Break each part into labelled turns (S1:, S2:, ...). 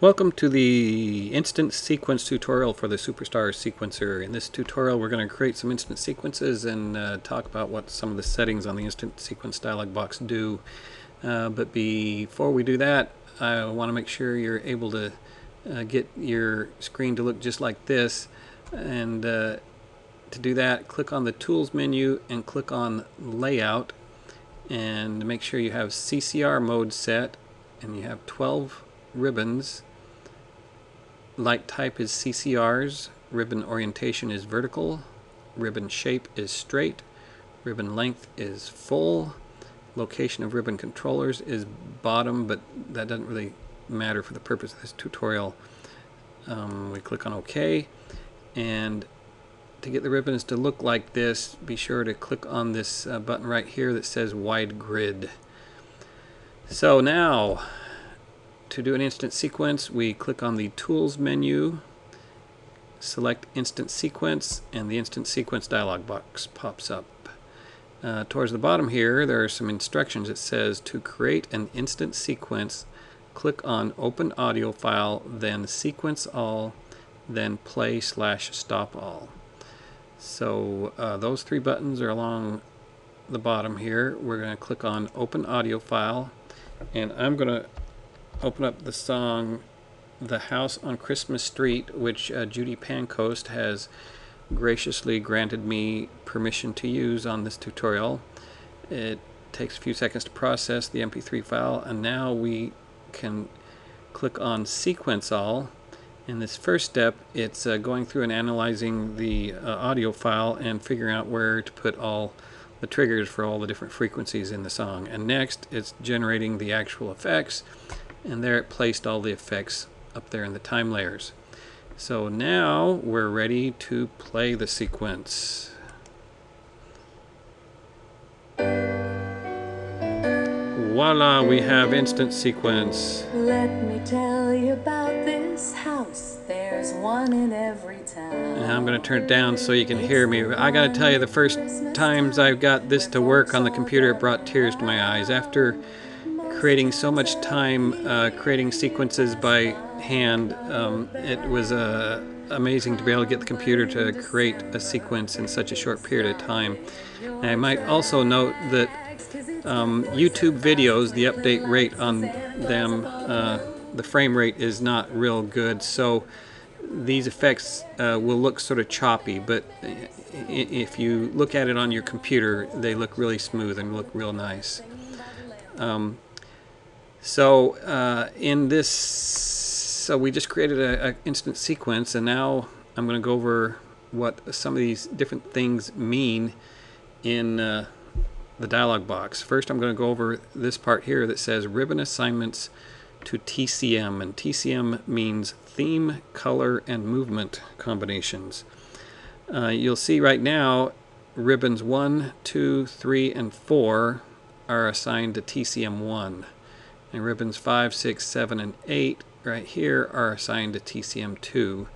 S1: Welcome to the instant sequence tutorial for the SuperStar sequencer. In this tutorial we're going to create some instant sequences and talk about what some of the settings on the instant sequence dialog box do. But before we do that, I want to make sure you're able to get your screen to look just like this. And to do that, click on the Tools menu and click on Layout, and make sure you have CCR mode set and you have 12 ribbons. Light type is CCRs, ribbon orientation is vertical, ribbon shape is straight, ribbon length is full, location of ribbon controllers is bottom, but that doesn't really matter for the purpose of this tutorial. We click on OK, and to get the ribbons to look like this, be sure to click on this button right here that says Wide Grid. So now, to do an instant sequence, we click on the Tools menu, select Instant Sequence, and the Instant Sequence dialog box pops up. Towards the bottom here, there are some instructions. It says to create an instant sequence, click on Open Audio File, then Sequence All, then Play/Stop All. So those three buttons are along the bottom here. We're going to click on Open Audio File, and I'm going to open up the song The House on Christmas Street, which Judy Pancoast has graciously granted me permission to use on this tutorial. It takes a few seconds to process the MP3 file, and now we can click on Sequence All. In this first step, it's going through and analyzing the audio file and figuring out where to put all the triggers for all the different frequencies in the song. And next, it's generating the actual effects, and there it placed all the effects up there in the time layers. So now we're ready to play the sequence. Voila, we have instant sequence.
S2: Let me tell you about this house. There's one in every town.
S1: And I'm going to turn it down so you can hear me. I got to tell you, the first times I got this to work on the computer, it brought tears to my eyes. After creating so much time creating sequences by hand, it was amazing to be able to get the computer to create a sequence in such a short period of time. And I might also note that YouTube videos, the update rate on them, the frame rate is not real good, so these effects will look sort of choppy, but if you look at it on your computer, they look really smooth and look real nice. So we just created an instant sequence, and now I'm going to go over what some of these different things mean in the dialog box. First, I'm going to go over this part here that says ribbon assignments to TCM, and TCM means theme, color, and movement combinations. You'll see right now ribbons 1, 2, 3, and 4 are assigned to TCM1, and ribbons 5, 6, 7, and 8 right here are assigned to TCM2,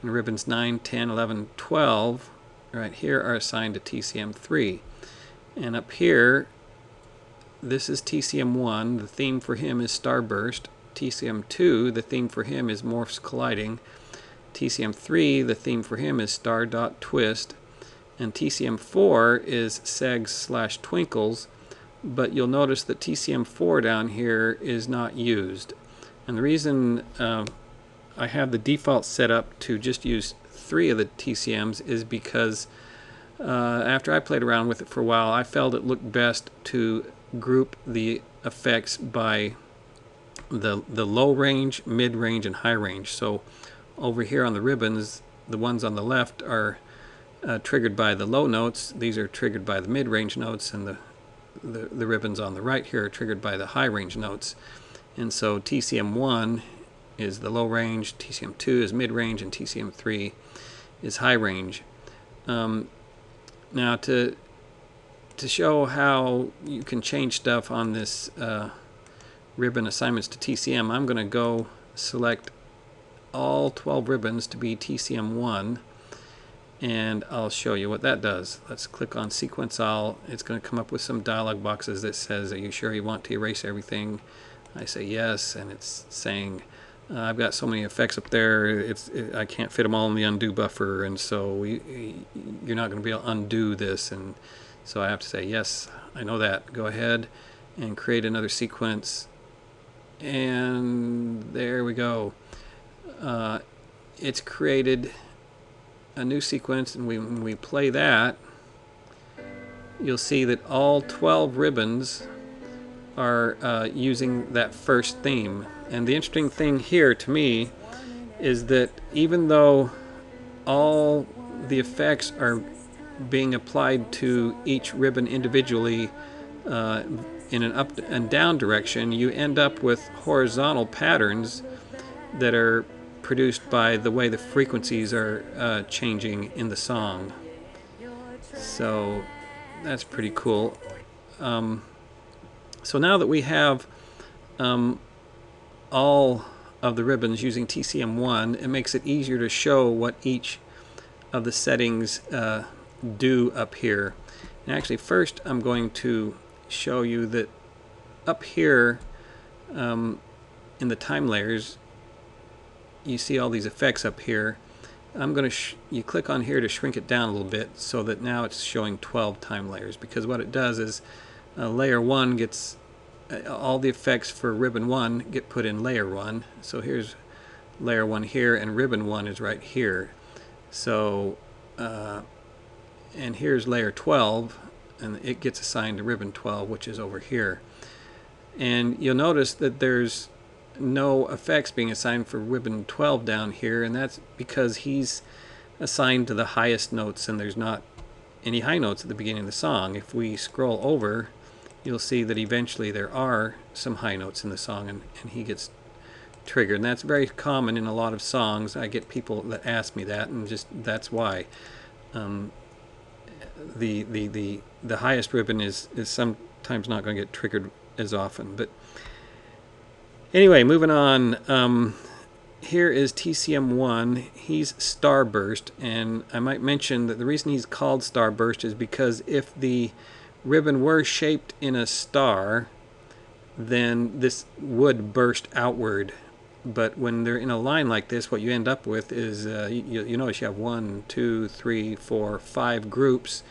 S1: and ribbons 9, 10, 11, 12 right here are assigned to TCM3. And up here, this is TCM1, the theme for him is Starburst. TCM2, the theme for him is Morphs Colliding. TCM3, the theme for him is Star Dot Twist. And TCM4 is Segs/Twinkles, but you'll notice that TCM4 down here is not used. And the reason I have the default set up to just use 3 of the TCMs is because after I played around with it for a while, I felt it looked best to group the effects by the low range, mid range, and high range. So over here on the ribbons, the ones on the left are triggered by the low notes. These are triggered by the mid range notes, and the ribbons on the right here are triggered by the high range notes. And so TCM1 is the low range, TCM2 is mid range, and TCM3 is high range. Now to show how you can change stuff on this ribbon assignments to TCM, I'm going to go select all 12 ribbons to be TCM1, and I'll show you what that does. Let's click on Sequence All. It's going to come up with some dialog boxes that says, are you sure you want to erase everything? I say yes, and it's saying I've got so many effects up there, I can't fit them all in the undo buffer, and so you're not going to be able to undo this, and so I have to say, yes, I know that. Go ahead and create another sequence, and there we go. It's created a new sequence, and when we play that, you'll see that all 12 ribbons are using that first theme. And the interesting thing here to me is that even though all the effects are being applied to each ribbon individually in an up and down direction, you end up with horizontal patterns that are produced by the way the frequencies are changing in the song. So that's pretty cool. So now that we have all of the ribbons using TCM1, it makes it easier to show what each of the settings do up here. And actually, first I'm going to show you that up here in the time layers, you see all these effects up here. I'm going to you click on here to shrink it down a little bit so that now it's showing 12 time layers, because what it does is layer 1 gets all the effects for ribbon 1 get put in layer 1. So here's layer 1 here, and ribbon 1 is right here. So and here's layer 12, and it gets assigned to ribbon 12, which is over here. And you'll notice that there's no effects being assigned for ribbon 12 down here, and that's because he's assigned to the highest notes, and there's not any high notes at the beginning of the song. If we scroll over, you'll see that eventually there are some high notes in the song, and he gets triggered. And that's very common in a lot of songs. I get people that ask me that, and just that's why. The highest ribbon is sometimes not going to get triggered as often. But anyway, moving on. Here is TCM1. He's Starburst, and I might mention that the reason he's called Starburst is because if the ribbon were shaped in a star, then this would burst outward. But when they're in a line like this, what you end up with is you notice you have 1, 2, 3, 4, 5 groups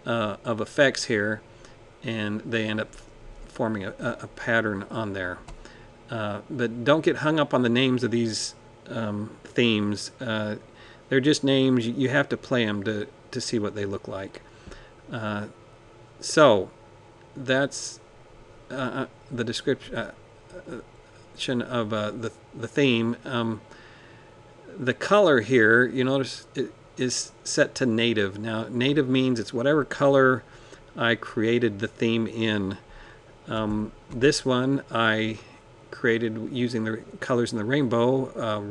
S1: of effects here, and they end up forming a pattern on there. But don't get hung up on the names of these themes. They're just names. You have to play them to see what they look like. So that's the description of the theme. The color here, you notice, it is set to native. Now, native means it's whatever color I created the theme in. This one I created using the colors in the rainbow,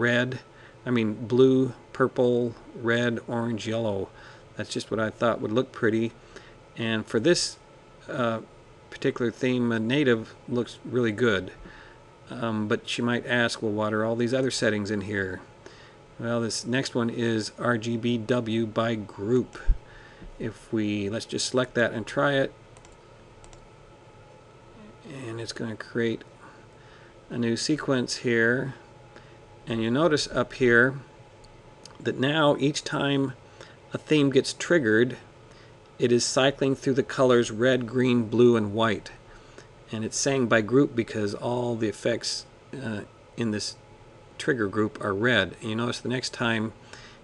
S1: blue, purple, red, orange, yellow. That's just what I thought would look pretty. And for this particular theme, native looks really good. But you might ask, well, what are all these other settings in here? Well, this next one is RGBW by group. Let's just select that and try it. And it's going to create a new sequence here. And you notice up here that now each time a theme gets triggered, it is cycling through the colors red, green, blue, and white. And it's saying by group because all the effects in this trigger group are red. And you notice the next time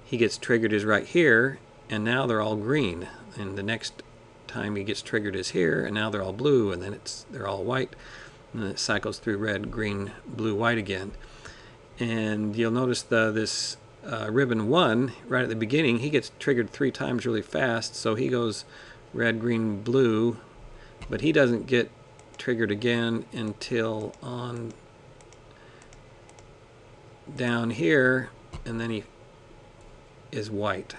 S1: he gets triggered is right here, and now they're all green. And the next time he gets triggered is here, and now they're all blue, and then they're all white. And then it cycles through red, green, blue, white again. And you'll notice this ribbon 1 right at the beginning, he gets triggered 3 times really fast, so he goes red, green, blue, but he doesn't get triggered again until on down here, and then he is white.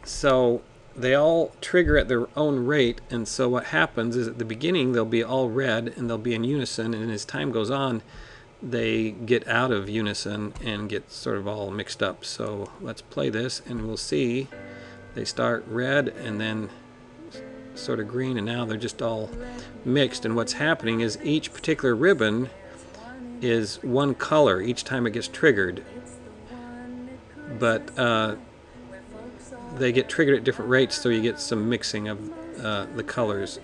S1: So they all trigger at their own rate, and so what happens is at the beginning they'll be all red and they'll be in unison, and as time goes on they get out of unison and get sort of all mixed up. So let's play this and we'll see they start red and then sort of green, and now they're just all mixed. And what's happening is each particular ribbon is one color each time it gets triggered, but they get triggered at different rates, so you get some mixing of the colors.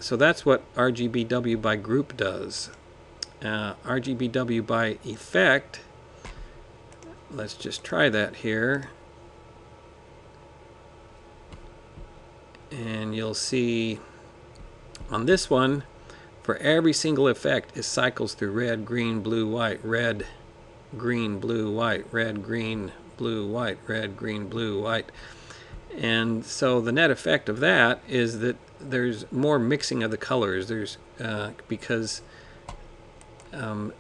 S1: So that's what RGBW by group does. RGBW by effect, let's just try that here. And you'll see on this one, for every single effect, it cycles through red, green, blue, white, red, green, blue, white, red, green, blue, white, red, green, blue, white. And so the net effect of that is that there's more mixing of the colors. There's because there's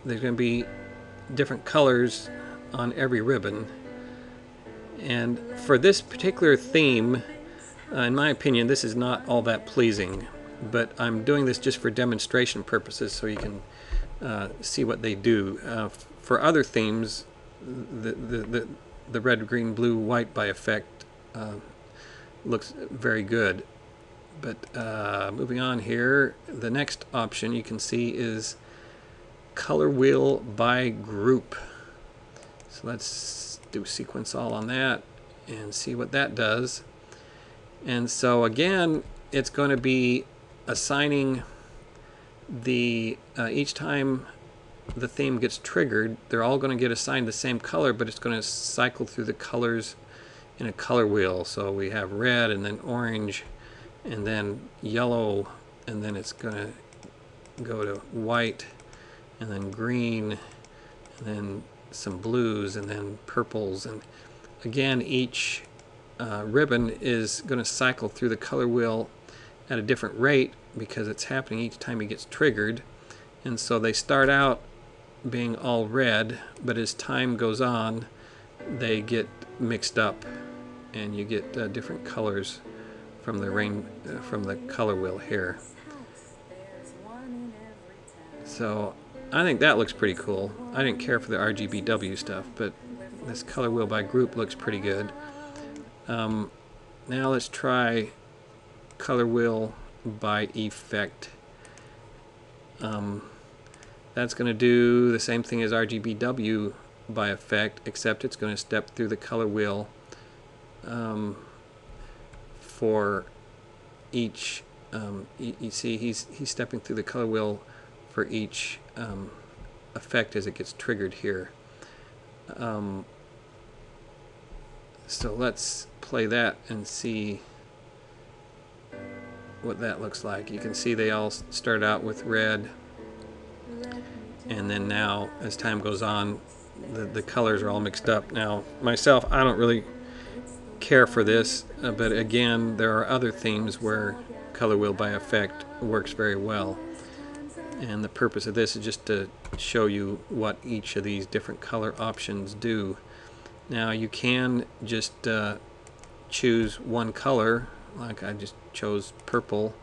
S1: going to be different colors on every ribbon. And for this particular theme, in my opinion, this is not all that pleasing, but I'm doing this just for demonstration purposes so you can see what they do. For other themes, the red, green, blue, white by effect looks very good. But moving on here, the next option you can see is color wheel by group. So let's do sequence all on that and see what that does. And so again, it's going to be assigning the each time the theme gets triggered, they're all going to get assigned the same color, but it's going to cycle through the colors in a color wheel. So we have red, and then orange, and then yellow, and then it's going to go to white, and then green, and then some blues, and then purples. And again, each ribbon is going to cycle through the color wheel at a different rate because it's happening each time it gets triggered. And so they start out being all red, but as time goes on, they get mixed up, and you get different colors from the color wheel here. So I think that looks pretty cool. I didn't care for the RGBW stuff, but this color wheel by group looks pretty good. Now let's try color wheel by effect. That's going to do the same thing as RGBW by effect, except it's going to step through the color wheel for each. You see, he's stepping through the color wheel for each effect as it gets triggered here. So let's play that and see what that looks like. You can see they all start out with red, and then now as time goes on, the colors are all mixed up. Now myself, I don't really care for this, but again, there are other themes where color wheel by effect works very well, and the purpose of this is just to show you what each of these different color options do. Now you can just choose one color, like I just chose purple,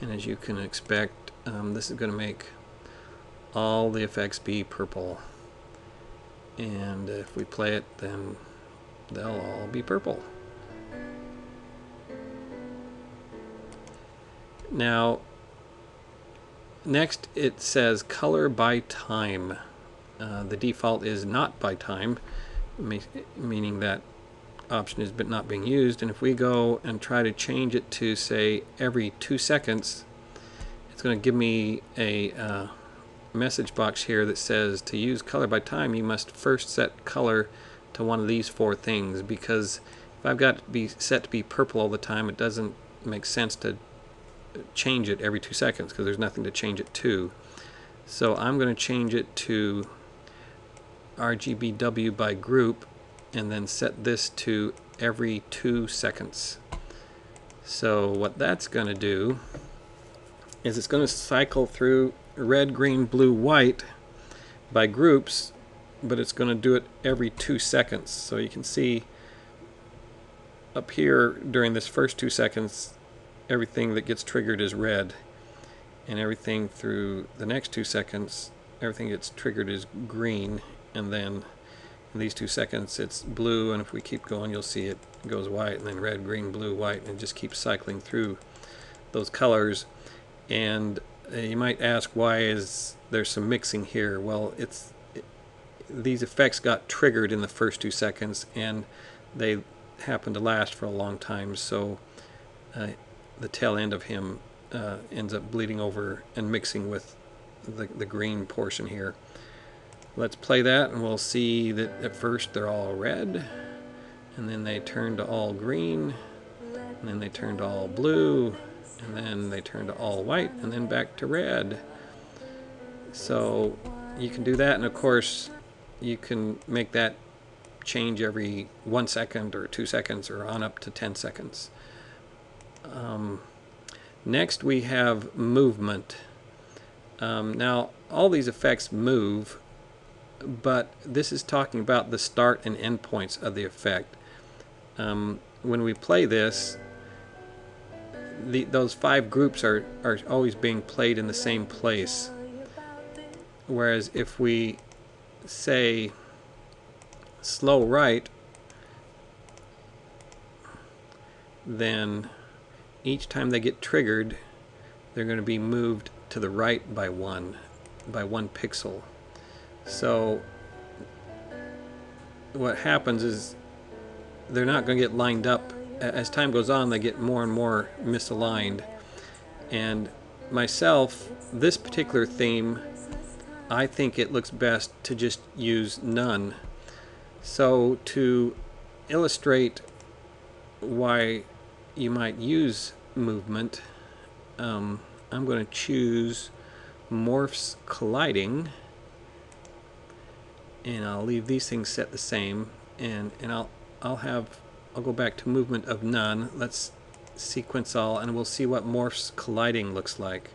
S1: and as you can expect, this is going to make all the effects be purple, and if we play it, then they'll all be purple. Now next it says color by time. The default is not by time, meaning that option is not being used, and if we go and try to change it to say every 2 seconds, it's going to give me a message box here that says to use color by time you must first set color to one of these 4 things, because if I've got to be set to be purple all the time, it doesn't make sense to change it every 2 seconds because there's nothing to change it to. So I'm going to change it to RGBW by group and then set this to every 2 seconds. So what that's going to do is it's going to cycle through red, green, blue, white by groups, but it's going to do it every 2 seconds. So you can see up here during this first 2 seconds, everything that gets triggered is red, and everything through the next 2 seconds, everything gets triggered is green, and then in these 2 seconds it's blue, and if we keep going you'll see it goes white, and then red, green, blue, white, and it just keeps cycling through those colors. And You might ask, why is there some mixing here? Well, these effects got triggered in the first 2 seconds, and they happen to last for a long time, so the tail end of him ends up bleeding over and mixing with the green portion here. Let's play that, and we'll see that at first they're all red, and then they turn to all green, and then they turn to all blue, and then they turn to all white, and then back to red. So you can do that, and of course you can make that change every 1 second or 2 seconds or on up to 10 seconds. Next we have movement. Now all these effects move, but this is talking about the start and end points of the effect. When we play this, those 5 groups are always being played in the same place, whereas if we say slow right, then each time they get triggered, they're going to be moved to the right by one pixel. So what happens is they're not going to get lined up. As time goes on, they get more and more misaligned. And myself, this particular theme, I think it looks best to just use none. So to illustrate why you might use movement, I'm going to choose morphs colliding, and I'll leave these things set the same, and I'll go back to movement of none. Let's sequence all, and we'll see what morphs colliding looks like.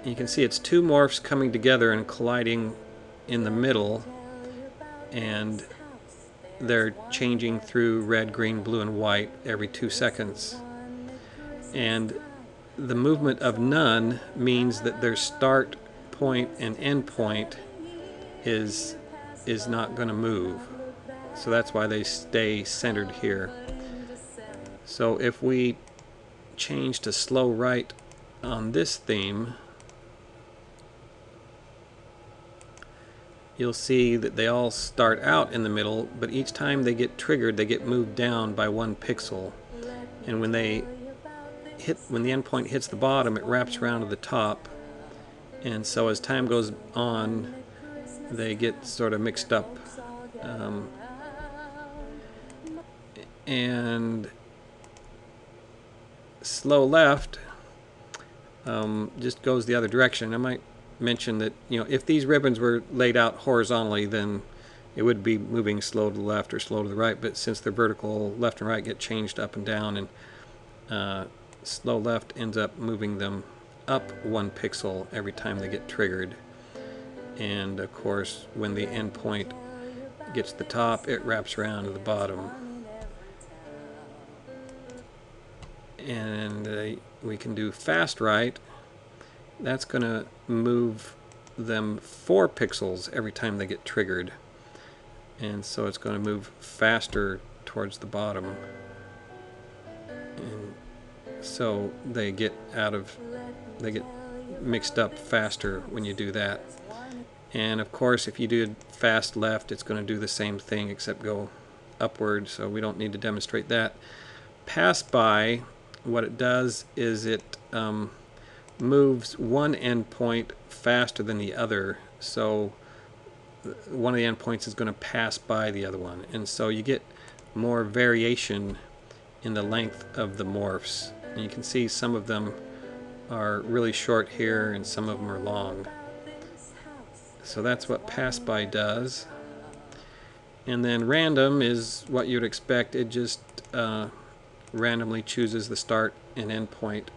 S1: You can see it's 2 morphs coming together and colliding in the middle, and they're changing through red, green, blue, and white every 2 seconds. And the movement of none means that their start point and end point is not going to move. So that's why they stay centered here. So if we change to slow right on this theme, you'll see that they all start out in the middle, but each time they get triggered, they get moved down by 1 pixel. And when the endpoint hits the bottom, it wraps around to the top. And so as time goes on, they get sort of mixed up. And slow left just goes the other direction. I might mention that, if these ribbons were laid out horizontally, then it would be moving slow to the left or slow to the right, but since they're vertical, left and right get changed up and down, and slow left ends up moving them up 1 pixel every time they get triggered. And of course, when the endpoint gets to the top, it wraps around to the bottom. And we can do fast right. That's going to move them 4 pixels every time they get triggered. And so it's going to move faster towards the bottom. And so they get mixed up faster when you do that. And of course, if you do fast left, it's going to do the same thing except go upward, so we don't need to demonstrate that. Pass by, what it does is it moves one endpoint faster than the other, so one of the endpoints is going to pass by the other one, and so you get more variation in the length of the morphs. And you can see some of them are really short here and some of them are long. So that's what pass by does. And then random is what you'd expect. It just randomly chooses the start and end point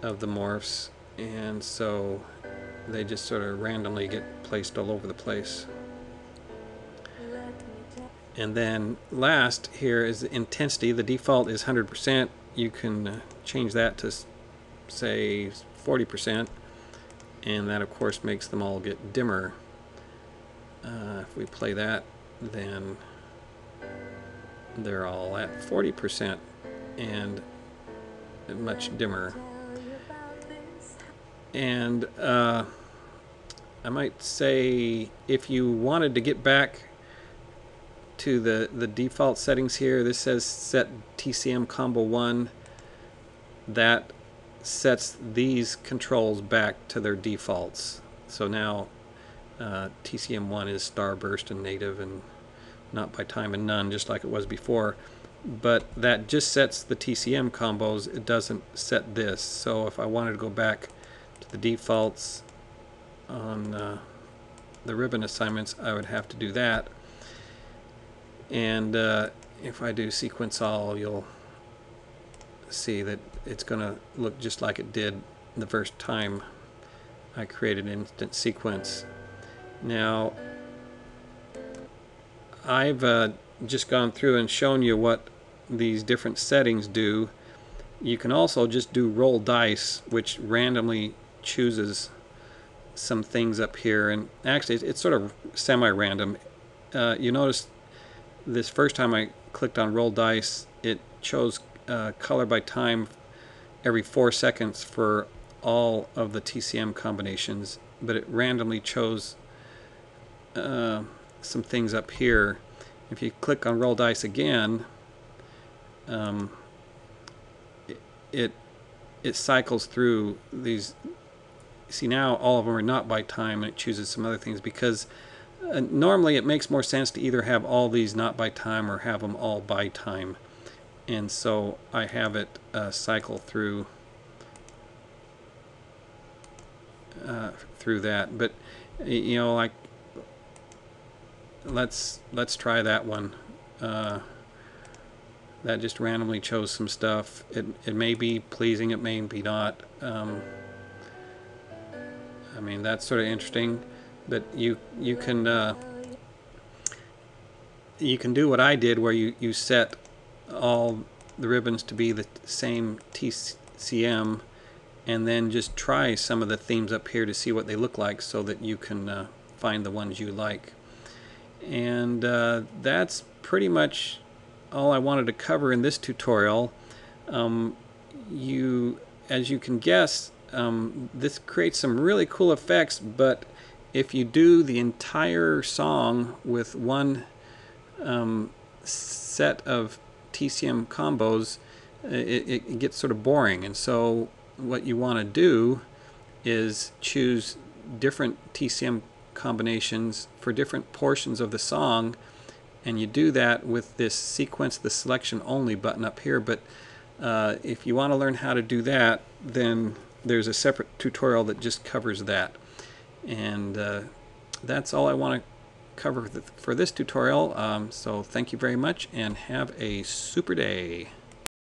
S1: of the morphs, and so they just sort of randomly get placed all over the place. And then last here is the intensity. The default is 100%. You can change that to say 40%, and that of course makes them all get dimmer. If we play that, then they're all at 40% and much dimmer. And I might say, if you wanted to get back to the default settings here, this says set TCM combo 1. That sets these controls back to their defaults. So now TCM 1 is starburst and native and not by time and none, just like it was before. But that just sets the TCM combos. It doesn't set this. So if I wanted to go back to the defaults on the ribbon assignments, I would have to do that. And if I do sequence all, you'll see that it's going to look just like it did the first time I created an instant sequence. Now, I've just gone through and shown you what these different settings do. You can also just do roll dice, which randomly chooses some things up here, and actually it's sort of semi-random. You notice this first time I clicked on roll dice, it chose color by time every 4 seconds for all of the TCM combinations, but it randomly chose some things up here. If you click on roll dice again, it cycles through these. See, now all of them are not by time, and it chooses some other things, because normally it makes more sense to either have all these not by time or have them all by time. And so I have it cycle through that. But you know, like, let's try that one. That just randomly chose some stuff. It may be pleasing, it may be not. I mean, that's sort of interesting. But you can do what I did, where you set all the ribbons to be the same TCM, and then just try some of the themes up here to see what they look like, so that you can find the ones you like. And that's pretty much all I wanted to cover in this tutorial. As you can guess, this creates some really cool effects, but if you do the entire song with one set of TCM combos, it gets sort of boring. And so what you want to do is choose different TCM combinations for different portions of the song, and you do that with this sequence the selection only button up here. But if you want to learn how to do that, then there's a separate tutorial that just covers that. And that's all I want to cover for this tutorial. So thank you very much, and have a super day.